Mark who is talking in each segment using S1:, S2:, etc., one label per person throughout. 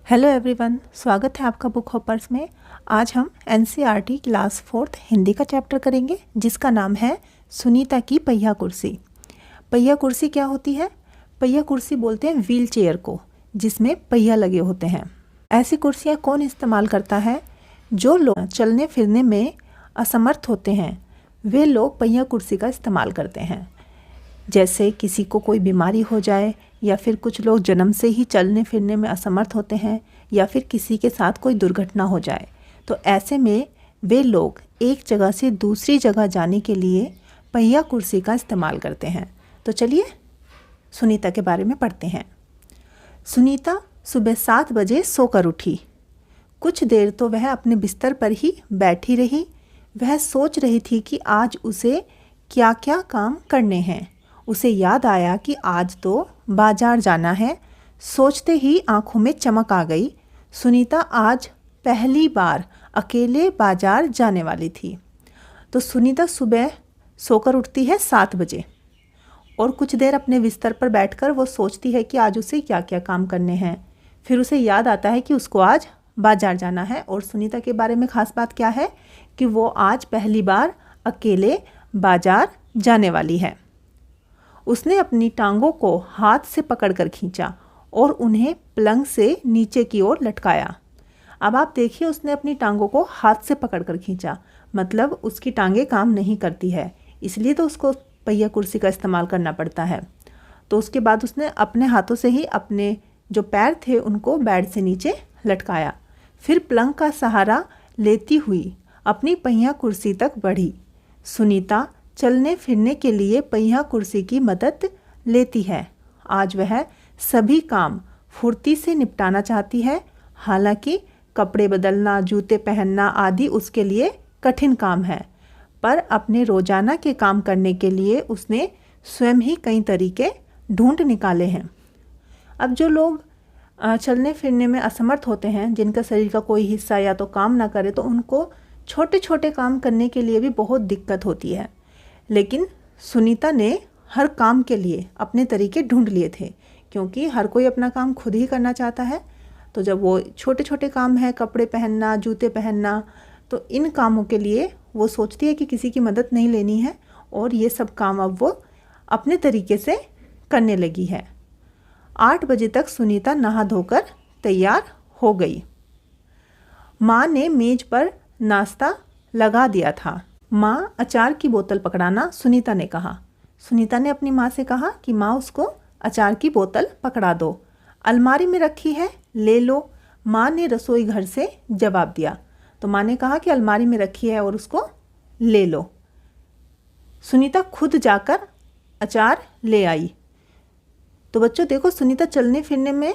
S1: Hello everyone, स्वागत है आपका बुक हॉपर्स में। आज हम एनसीईआरटी क्लास 4th हिंदी का चैप्टर करेंगे जिसका नाम है सुनीता की पहिया कुर्सी। पहिया कुर्सी क्या होती है? पहिया कुर्सी बोलते हैं व्हील चेयर को, जिसमें पहिया लगे होते हैं। ऐसी कुर्सियाँ कौन इस्तेमाल करता है? जो लोग चलने फिरने में असमर्थ होते हैं वे लोग पहिया कुर्सी का इस्तेमाल करते हैं। जैसे किसी को कोई बीमारी हो जाए, या फिर कुछ लोग जन्म से ही चलने फिरने में असमर्थ होते हैं, या फिर किसी के साथ कोई दुर्घटना हो जाए, तो ऐसे में वे लोग एक जगह से दूसरी जगह जाने के लिए पहिया कुर्सी का इस्तेमाल करते हैं। तो चलिए सुनीता के बारे में पढ़ते हैं। सुनीता सुबह 7 बजे सोकर उठी। कुछ देर तो वह अपने बिस्तर पर ही बैठी रही। वह सोच रही थी कि आज उसे क्या क्या काम करने हैं। उसे याद आया कि आज तो बाजार जाना है। सोचते ही आंखों में चमक आ गई। सुनीता आज पहली बार अकेले बाजार जाने वाली थी। तो सुनीता सुबह सोकर उठती है 7 बजे और कुछ देर अपने बिस्तर पर बैठकर वो सोचती है कि आज उसे क्या क्या काम करने हैं। फिर उसे याद आता है कि उसको आज बाजार जाना है। और सुनीता के बारे में ख़ास बात क्या है कि वो आज पहली बार अकेले बाजार जाने वाली है। उसने अपनी टांगों को हाथ से पकड़कर खींचा और उन्हें पलंग से नीचे की ओर लटकाया। अब आप देखिए, उसने अपनी टांगों को हाथ से पकड़कर खींचा, मतलब उसकी टांगें काम नहीं करती है, इसलिए तो उसको पहिया कुर्सी का इस्तेमाल करना पड़ता है। तो उसके बाद उसने अपने हाथों से ही अपने जो पैर थे उनको बेड से नीचे लटकाया। फिर पलंग का सहारा लेती हुई अपनी पहिया कुर्सी तक बढ़ी। सुनीता चलने फिरने के लिए पहिया कुर्सी की मदद लेती है। आज वह सभी काम फुर्ती से निपटाना चाहती है। हालांकि कपड़े बदलना, जूते पहनना आदि उसके लिए कठिन काम है, पर अपने रोजाना के काम करने के लिए उसने स्वयं ही कई तरीके ढूंढ निकाले हैं। अब जो लोग चलने फिरने में असमर्थ होते हैं, जिनका शरीर का कोई हिस्सा या तो काम ना करे, तो उनको छोटे छोटे काम करने के लिए भी बहुत दिक्कत होती है। लेकिन सुनीता ने हर काम के लिए अपने तरीके ढूंढ लिए थे, क्योंकि हर कोई अपना काम खुद ही करना चाहता है। तो जब वो छोटे छोटे काम है, कपड़े पहनना, जूते पहनना, तो इन कामों के लिए वो सोचती है कि किसी की मदद नहीं लेनी है, और ये सब काम अब वो अपने तरीके से करने लगी है। 8 बजे तक सुनीता नहा धोकर तैयार हो गई। माँ ने मेज पर नाश्ता लगा दिया था। माँ, अचार की बोतल पकड़ाना, सुनीता ने कहा। सुनीता ने अपनी माँ से कहा कि माँ, उसको अचार की बोतल पकड़ा दो। अलमारी में रखी है, ले लो, माँ ने रसोई घर से जवाब दिया। तो माँ ने कहा कि अलमारी में रखी है और उसको ले लो। सुनीता खुद जाकर अचार ले आई। तो बच्चों देखो, सुनीता चलने फिरने में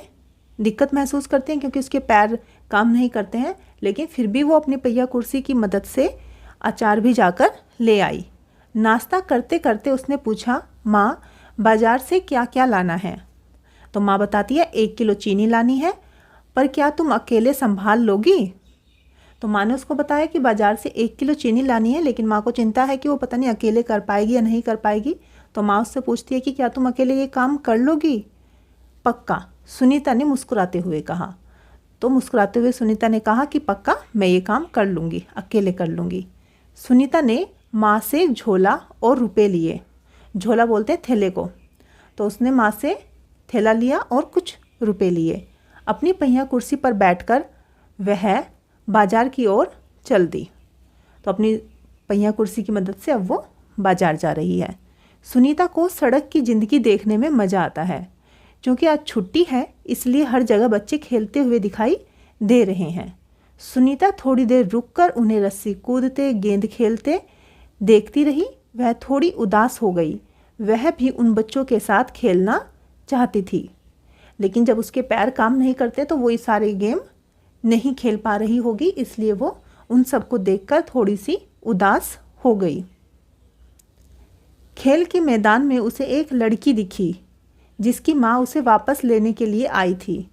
S1: दिक्कत महसूस करते हैं क्योंकि उसके पैर काम नहीं करते हैं, लेकिन फिर भी वो अपनी पहिया कुर्सी की मदद से अचार भी जाकर ले आई। नाश्ता करते करते उसने पूछा, माँ, बाजार से क्या क्या लाना है? तो माँ बताती है, 1 किलो चीनी लानी है, पर क्या तुम अकेले संभाल लोगी? तो माँ ने उसको बताया कि बाजार से 1 किलो चीनी लानी है, लेकिन माँ को चिंता है कि वो पता नहीं अकेले कर पाएगी या नहीं कर पाएगी। तो माँ उससे पूछती है कि क्या तुम अकेले ये काम कर लोगी? पक्का, सुनीता ने मुस्कुराते हुए कहा। तो मुस्कुराते हुए सुनीता ने कहा कि पक्का मैं ये काम कर लूँगी, अकेले कर लूँगी। सुनीता ने माँ से झोला और रुपए लिए। झोला बोलते हैं थैले को। तो उसने माँ से थैला लिया और कुछ रुपए लिए। अपनी पहिया कुर्सी पर बैठकर वह बाजार की ओर चल दी। तो अपनी पहिया कुर्सी की मदद से अब वो बाजार जा रही है। सुनीता को सड़क की ज़िंदगी देखने में मज़ा आता है। क्योंकि आज छुट्टी है, इसलिए हर जगह बच्चे खेलते हुए दिखाई दे रहे हैं। सुनीता थोड़ी देर रुककर उन्हें रस्सी कूदते, गेंद खेलते देखती रही। वह थोड़ी उदास हो गई। वह भी उन बच्चों के साथ खेलना चाहती थी, लेकिन जब उसके पैर काम नहीं करते तो वो ये सारे गेम नहीं खेल पा रही होगी, इसलिए वो उन सबको देखकर थोड़ी सी उदास हो गई। खेल के मैदान में उसे एक लड़की दिखी जिसकी माँ उसे वापस लेने के लिए आई थी।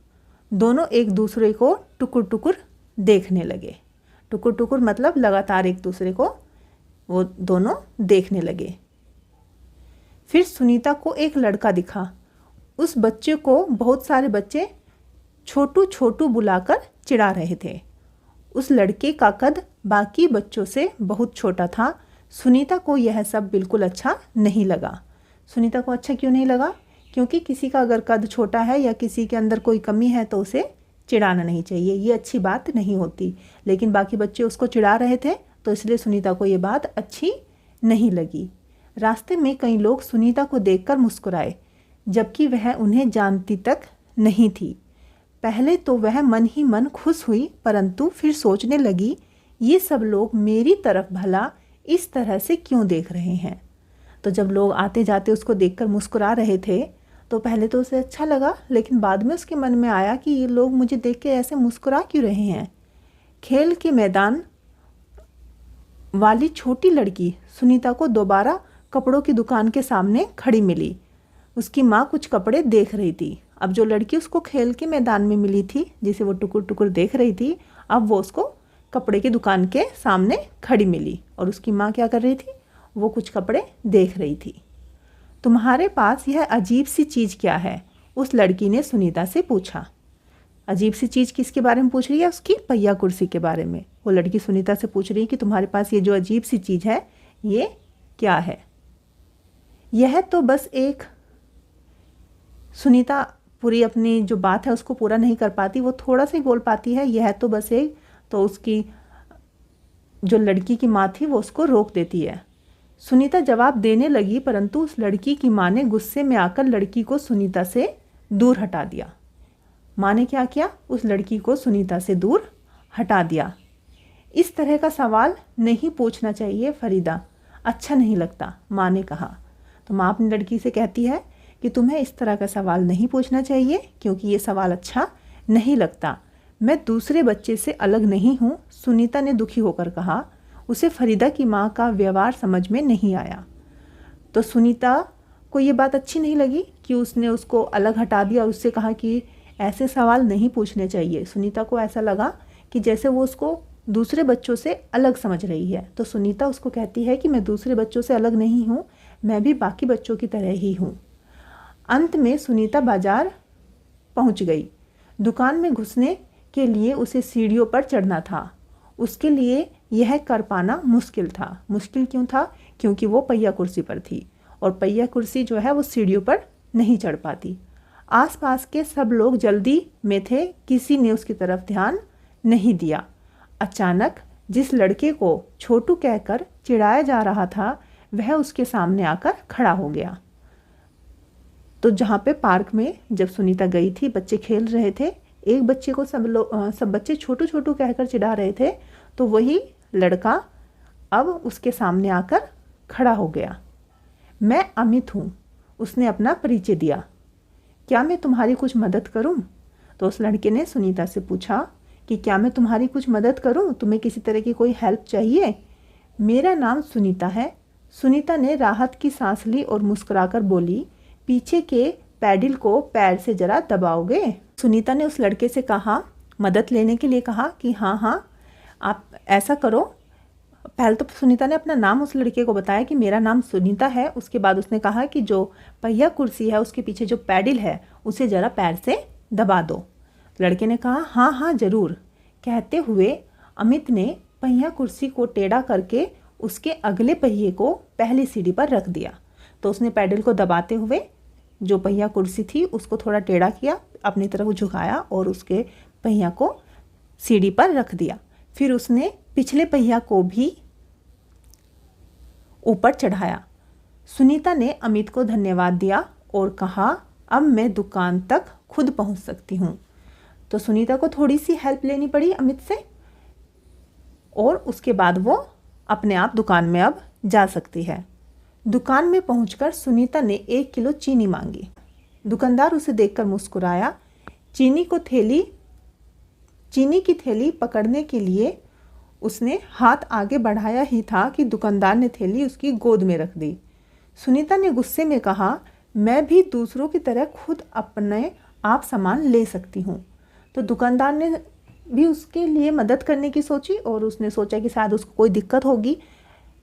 S1: दोनों एक दूसरे को टुकुर टुकुर देखने लगे। टुकुर टुकुर मतलब लगातार एक दूसरे को वो दोनों देखने लगे। फिर सुनीता को एक लड़का दिखा। उस बच्चे को बहुत सारे बच्चे छोटू छोटू बुलाकर चिढ़ा रहे थे। उस लड़के का कद बाकी बच्चों से बहुत छोटा था। सुनीता को यह सब बिल्कुल अच्छा नहीं लगा। सुनीता को अच्छा क्यों नहीं लगा? क्योंकि किसी का अगर कद छोटा है या किसी के अंदर कोई कमी है तो उसे चिढ़ाना नहीं चाहिए, ये अच्छी बात नहीं होती। लेकिन बाकी बच्चे उसको चिढ़ा रहे थे तो इसलिए सुनीता को ये बात अच्छी नहीं लगी। रास्ते में कई लोग सुनीता को देखकर मुस्कुराए, जबकि वह उन्हें जानती तक नहीं थी। पहले तो वह मन ही मन खुश हुई, परंतु फिर सोचने लगी, ये सब लोग मेरी तरफ भला इस तरह से क्यों देख रहे हैं। तो जब लोग आते जाते उसको देखकर मुस्कुरा रहे थे तो पहले तो उसे अच्छा लगा, लेकिन बाद में उसके मन में आया कि ये लोग मुझे देख के ऐसे मुस्कुरा क्यों रहे हैं। खेल के मैदान वाली छोटी लड़की सुनीता को दोबारा कपड़ों की दुकान के सामने खड़ी मिली। उसकी माँ कुछ कपड़े देख रही थी। अब जो लड़की उसको खेल के मैदान में मिली थी, जिसे वो टुकुर टुकुर देख रही थी, अब वो उसको कपड़े की दुकान के सामने खड़ी मिली और उसकी माँ क्या कर रही थी? वो कुछ कपड़े देख रही थी। तुम्हारे पास यह अजीब सी चीज़ क्या है? उस लड़की ने सुनीता से पूछा। अजीब सी चीज़ किसके बारे में पूछ रही है? उसकी पहिया कुर्सी के बारे में। वो लड़की सुनीता से पूछ रही है कि तुम्हारे पास ये जो अजीब सी चीज़ है ये क्या है? यह तो बस एक, सुनीता पूरी अपनी जो बात है उसको पूरा नहीं कर पाती, वो थोड़ा सा ही बोल पाती है, यह तो बस एक। तो उसकी जो लड़की की माँ थी वो उसको रोक देती है। सुनीता जवाब देने लगी, परंतु उस लड़की की माँ ने गुस्से में आकर लड़की को सुनीता से दूर हटा दिया। माँ ने क्या किया? उस लड़की को सुनीता से दूर हटा दिया। इस तरह का सवाल नहीं पूछना चाहिए फरीदा, अच्छा नहीं लगता, माँ ने कहा। तो माँ अपनी लड़की से कहती है कि तुम्हें इस तरह का सवाल नहीं पूछना चाहिए क्योंकि ये सवाल अच्छा नहीं लगता। मैं दूसरे बच्चे से अलग नहीं हूँ, सुनीता ने दुखी होकर कहा। उसे फरीदा की माँ का व्यवहार समझ में नहीं आया। तो सुनीता को ये बात अच्छी नहीं लगी कि उसने उसको अलग हटा दिया और उससे कहा कि ऐसे सवाल नहीं पूछने चाहिए। सुनीता को ऐसा लगा कि जैसे वो उसको दूसरे बच्चों से अलग समझ रही है। तो सुनीता उसको कहती है कि मैं दूसरे बच्चों से अलग नहीं हूँ, मैं भी बाकी बच्चों की तरह ही हूँ। अंत में सुनीता बाजार पहुँच गई। दुकान में घुसने के लिए उसे सीढ़ियों पर चढ़ना था। उसके लिए यह कर पाना मुश्किल था। मुश्किल क्यों था? क्योंकि वो पहिया कुर्सी पर थी और पहिया कुर्सी जो है वो सीढ़ियों पर नहीं चढ़ पाती। आसपास के सब लोग जल्दी में थे, किसी ने उसकी तरफ ध्यान नहीं दिया। अचानक जिस लड़के को छोटू कहकर चिढ़ाया जा रहा था वह उसके सामने आकर खड़ा हो गया। तो जहाँ पे पार्क में जब सुनीता गई थी बच्चे खेल रहे थे, एक बच्चे को सब बच्चे छोटू छोटू कहकर चिढ़ा रहे थे, तो वही लड़का अब उसके सामने आकर खड़ा हो गया। मैं अमित हूँ, उसने अपना परिचय दिया। क्या मैं तुम्हारी कुछ मदद करूँ? तो उस लड़के ने सुनीता से पूछा कि क्या मैं तुम्हारी कुछ मदद करूँ? तुम्हें किसी तरह की कोई हेल्प चाहिए? मेरा नाम सुनीता है। सुनीता ने राहत की सांस ली और मुस्कुराकर बोली, पीछे के पैडल को पैर से जरा दबाओगे? सुनीता ने उस लड़के से कहा, मदद लेने के लिए कहा कि हाँ आप ऐसा करो। पहले तो सुनीता ने अपना नाम उस लड़के को बताया कि मेरा नाम सुनीता है। उसके बाद उसने कहा कि जो पहिया कुर्सी है उसके पीछे जो पैडल है उसे ज़रा पैर से दबा दो। लड़के ने कहा हाँ ज़रूर। कहते हुए अमित ने पहिया कुर्सी को टेढ़ा करके उसके अगले पहिए को पहली सीढ़ी पर रख दिया। तो उसने पैडल को दबाते हुए जो पहिया कुर्सी थी उसको थोड़ा टेढ़ा किया, अपनी तरफ झुकाया और उसके पहिया को सीढ़ी पर रख दिया। फिर उसने पिछले पहिया को भी ऊपर चढ़ाया। सुनीता ने अमित को धन्यवाद दिया और कहा, अब मैं दुकान तक खुद पहुंच सकती हूँ। तो सुनीता को थोड़ी सी हेल्प लेनी पड़ी अमित से और उसके बाद वो अपने आप दुकान में अब जा सकती है। दुकान में पहुंचकर सुनीता ने 1 किलो चीनी मांगी। दुकानदार उसे देखकर मुस्कुराया। चीनी की थैली पकड़ने के लिए उसने हाथ आगे बढ़ाया ही था कि दुकानदार ने थैली उसकी गोद में रख दी। सुनीता ने गुस्से में कहा, मैं भी दूसरों की तरह खुद अपने आप सामान ले सकती हूँ। तो दुकानदार ने भी उसके लिए मदद करने की सोची और उसने सोचा कि शायद उसको कोई दिक्कत होगी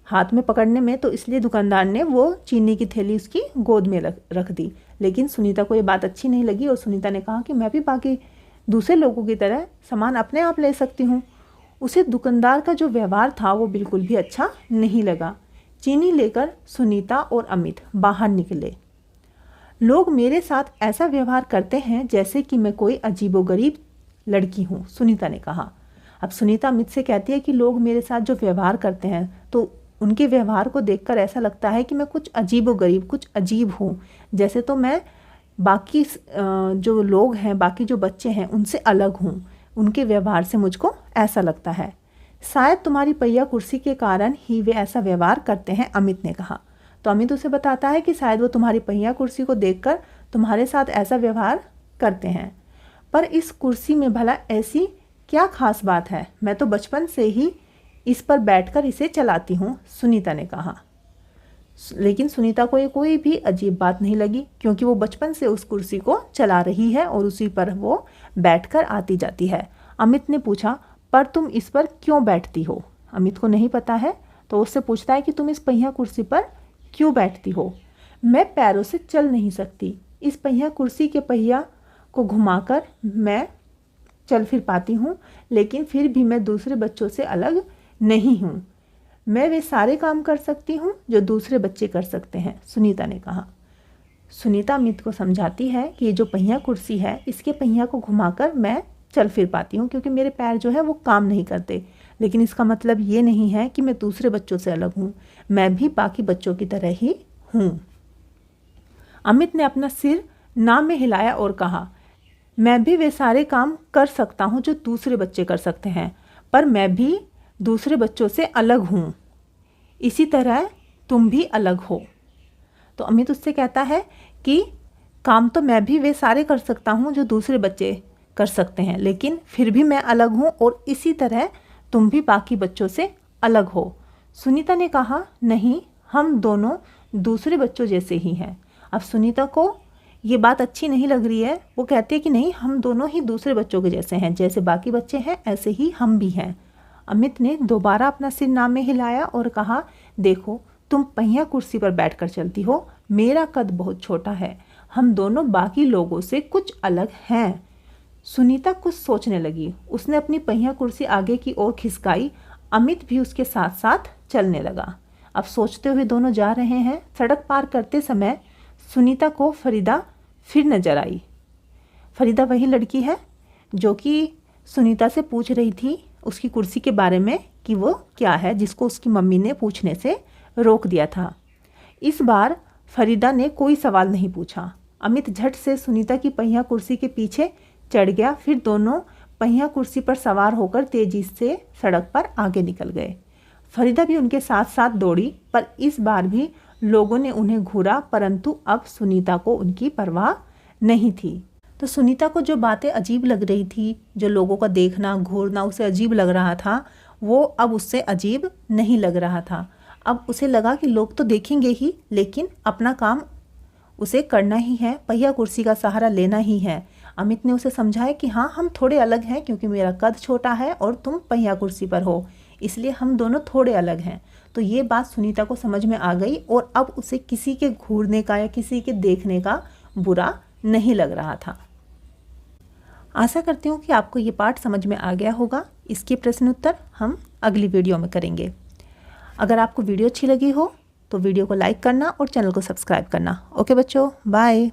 S1: हाथ में पकड़ने में, तो इसलिए दुकानदार ने वो चीनी की थैली उसकी गोद में रख दी। लेकिन सुनीता को ये बात अच्छी नहीं लगी और सुनीता ने कहा कि मैं भी बाकी दूसरे लोगों की तरह सामान अपने आप ले सकती हूँ। उसे दुकानदार का जो व्यवहार था वो बिल्कुल भी अच्छा नहीं लगा। चीनी लेकर सुनीता और अमित बाहर निकले। लोग मेरे साथ ऐसा व्यवहार करते हैं जैसे कि मैं कोई अजीबोगरीब लड़की हूँ, सुनीता ने कहा। अब सुनीता अमित से कहती है कि लोग मेरे साथ जो व्यवहार करते हैं तो उनके व्यवहार को देखकर ऐसा लगता है कि मैं कुछ अजीबोगरीब, कुछ अजीब हूँ, जैसे तो मैं बाकी जो लोग हैं, बाकी जो बच्चे हैं उनसे अलग हूँ। उनके व्यवहार से मुझको ऐसा लगता है। शायद तुम्हारी पहिया कुर्सी के कारण ही वे ऐसा व्यवहार करते हैं, अमित ने कहा। तो अमित उसे बताता है कि शायद वो तुम्हारी पहिया कुर्सी को देखकर तुम्हारे साथ ऐसा व्यवहार करते हैं, पर इस कुर्सी में भला ऐसी क्या खास बात है? मैं तो बचपन से ही इस पर बैठकर इसे चलाती हूँ, सुनीता ने कहा। लेकिन सुनीता को ये कोई भी अजीब बात नहीं लगी, क्योंकि वो बचपन से उस कुर्सी को चला रही है और उसी पर वो बैठकर आती जाती है। अमित ने पूछा, पर तुम इस पर क्यों बैठती हो? अमित को नहीं पता है, तो उससे पूछता है कि तुम इस पहिया कुर्सी पर क्यों बैठती हो? मैं पैरों से चल नहीं सकती। इस पहिया कुर्सी के पहिया को घुमाकर मैं चल फिर पाती हूँ, लेकिन फिर भी मैं दूसरे बच्चों से अलग नहीं हूँ। मैं वे सारे काम कर सकती हूँ जो दूसरे बच्चे कर सकते हैं, सुनीता ने कहा। सुनीता अमित को समझाती है कि ये जो पहिया कुर्सी है, इसके पहिया को घुमाकर मैं चल फिर पाती हूँ क्योंकि मेरे पैर जो है वो काम नहीं करते, लेकिन इसका मतलब ये नहीं है कि मैं दूसरे बच्चों से अलग हूँ। मैं भी बाकी बच्चों की तरह ही हूँ। अमित ने अपना सिर ना में हिलाया और कहा, मैं भी वे सारे काम कर सकता हूँ जो दूसरे बच्चे कर सकते हैं, पर मैं भी दूसरे बच्चों से अलग हूँ, इसी तरह तुम भी अलग हो। तो अमित उससे कहता है कि काम तो मैं भी वे सारे कर सकता हूँ जो दूसरे बच्चे कर सकते हैं, लेकिन फिर भी मैं अलग हूँ और इसी तरह तुम भी बाकी बच्चों से अलग हो। सुनीता ने कहा, नहीं, हम दोनों दूसरे बच्चों जैसे ही हैं। अब सुनीता को ये बात अच्छी नहीं लग रही है। वो कहती है कि नहीं, हम दोनों ही दूसरे बच्चों के जैसे हैं, जैसे बाकी बच्चे हैं ऐसे ही हम भी हैं। अमित ने दोबारा अपना सिर ना में हिलाया और कहा, देखो, तुम पहिया कुर्सी पर बैठकर चलती हो, मेरा कद बहुत छोटा है, हम दोनों बाकी लोगों से कुछ अलग हैं। सुनीता कुछ सोचने लगी। उसने अपनी पहिया कुर्सी आगे की ओर खिसकाई। अमित भी उसके साथ साथ चलने लगा। अब सोचते हुए दोनों जा रहे हैं। सड़क पार करते समय सुनीता को फरीदा फिर नजर आई। फरीदा वही लड़की है जो कि सुनीता से पूछ रही थी उसकी कुर्सी के बारे में कि वो क्या है, जिसको उसकी मम्मी ने पूछने से रोक दिया था। इस बार फरीदा ने कोई सवाल नहीं पूछा। अमित झट से सुनीता की पहिया कुर्सी के पीछे चढ़ गया। फिर दोनों पहिया कुर्सी पर सवार होकर तेजी से सड़क पर आगे निकल गए। फरीदा भी उनके साथ साथ दौड़ी, पर इस बार भी लोगों ने उन्हें घूरा, परंतु अब सुनीता को उनकी परवाह नहीं थी। तो सुनीता को जो बातें अजीब लग रही थी, जो लोगों का देखना, घूरना उसे अजीब लग रहा था, वो अब उससे अजीब नहीं लग रहा था। अब उसे लगा कि लोग तो देखेंगे ही, लेकिन अपना काम उसे करना ही है, पहिया कुर्सी का सहारा लेना ही है। अमित ने उसे समझाया कि हाँ, हम थोड़े अलग हैं क्योंकि मेरा कद छोटा है और तुम पहिया कुर्सी पर हो, इसलिए हम दोनों थोड़े अलग हैं। तो ये बात सुनीता को समझ में आ गई और अब उसे किसी के घूरने का या किसी के देखने का बुरा नहीं लग रहा था। आशा करती हूँ कि आपको ये पाठ समझ में आ गया होगा। इसके प्रश्न उत्तर हम अगली वीडियो में करेंगे। अगर आपको वीडियो अच्छी लगी हो तो वीडियो को लाइक करना और चैनल को सब्सक्राइब करना। ओके बच्चों, बाय।